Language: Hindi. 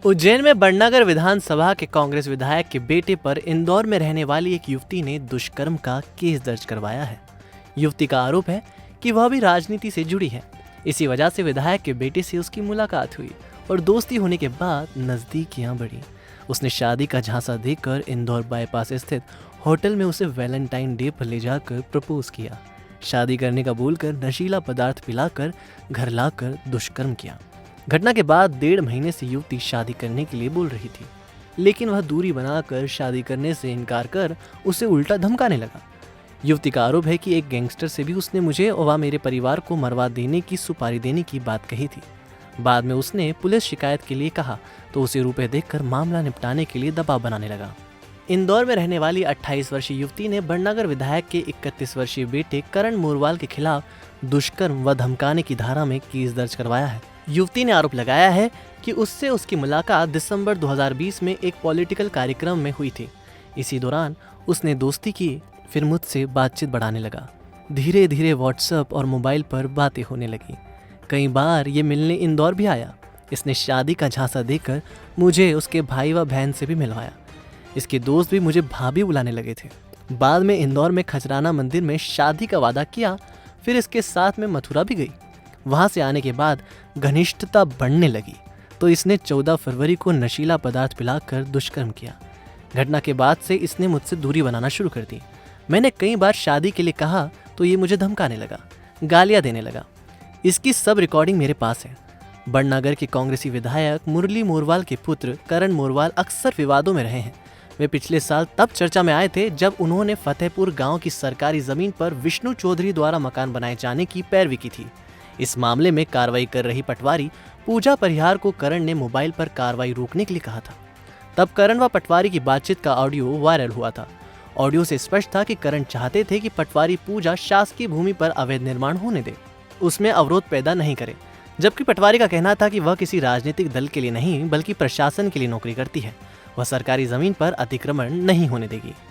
उज्जैन में बड़नागर विधानसभा के कांग्रेस विधायक के बेटे पर इंदौर में रहने वाली एक युवती ने दुष्कर्म का केस दर्ज करवाया है। युवती का आरोप है कि वह भी राजनीति से जुड़ी है। इसी वजह से विधायक के बेटे से उसकी मुलाकात हुई और दोस्ती होने के बाद नजदीकियां बढ़ी। उसने शादी का झांसा देकर इंदौर बाईपास स्थित होटल में उसे वैलेंटाइन डे पर ले जाकर प्रपोज किया। शादी करने का बोलकर नशीला पदार्थ पिलाकर घर लाकर दुष्कर्म किया। घटना के बाद 1.5 महीने से युवती शादी करने के लिए बोल रही थी, लेकिन वह दूरी बनाकर शादी करने से इनकार कर उसे उल्टा धमकाने लगा। युवती का आरोप है कि एक गैंगस्टर से भी उसने मुझे और मेरे परिवार को मरवा देने की सुपारी देने की बात कही थी। बाद में उसने पुलिस शिकायत के लिए कहा तो उसे रुपए देकर मामला निपटाने के लिए दबाव बनाने लगा। इंदौर में रहने वाली 28 वर्षीय युवती ने बड़नागर विधायक के 31 वर्षीय बेटे करण मोरवाल के खिलाफ दुष्कर्म व धमकाने की धारा में केस दर्ज करवाया है। युवती ने आरोप लगाया है कि उससे उसकी मुलाकात दिसंबर 2020 में एक पॉलिटिकल कार्यक्रम में हुई थी। इसी दौरान उसने दोस्ती की, फिर मुझसे बातचीत बढ़ाने लगा। धीरे धीरे व्हाट्सएप और मोबाइल पर बातें होने लगी। कई बार ये मिलने इंदौर भी आया। इसने शादी का झांसा देकर मुझे उसके भाई व बहन से भी मिलवाया। इसके दोस्त भी मुझे भाभी बुलाने लगे थे। बाद में इंदौर में खजराना मंदिर में शादी का वादा किया, फिर इसके साथ में मथुरा भी गई। वहां से आने के बाद घनिष्ठता बढ़ने लगी तो इसने 14 फरवरी को नशीला पदार्थ पिलाकर दुष्कर्म किया। घटना के बाद से इसने मुझसे दूरी बनाना शुरू कर दी। मैंने कई बार शादी के लिए कहा तो ये मुझे धमकाने लगा, गालियां देने लगा। इसकी सब रिकॉर्डिंग मेरे पास है। बड़नागर के कांग्रेसी विधायक मुरली मोरवाल के पुत्र करण मोरवाल अक्सर विवादों में रहे हैं। वे पिछले साल तब चर्चा में आए थे जब उन्होंने फतेहपुर गांव की सरकारी जमीन पर विष्णु चौधरी द्वारा मकान बनाए जाने की पैरवी की थी। इस मामले में कार्रवाई कर रही पटवारी पूजा परिहार को करण ने मोबाइल पर कार्रवाई रोकने के लिए कहा था। तब करण व पटवारी की बातचीत का ऑडियो वायरल हुआ था। ऑडियो से स्पष्ट था कि करण चाहते थे कि पटवारी पूजा शासकीय भूमि पर अवैध निर्माण होने दे, उसमें अवरोध पैदा नहीं करे, जबकि पटवारी का कहना था कि वह किसी राजनीतिक दल के लिए नहीं बल्कि प्रशासन के लिए नौकरी करती है। वह सरकारी जमीन पर अतिक्रमण नहीं होने देगी।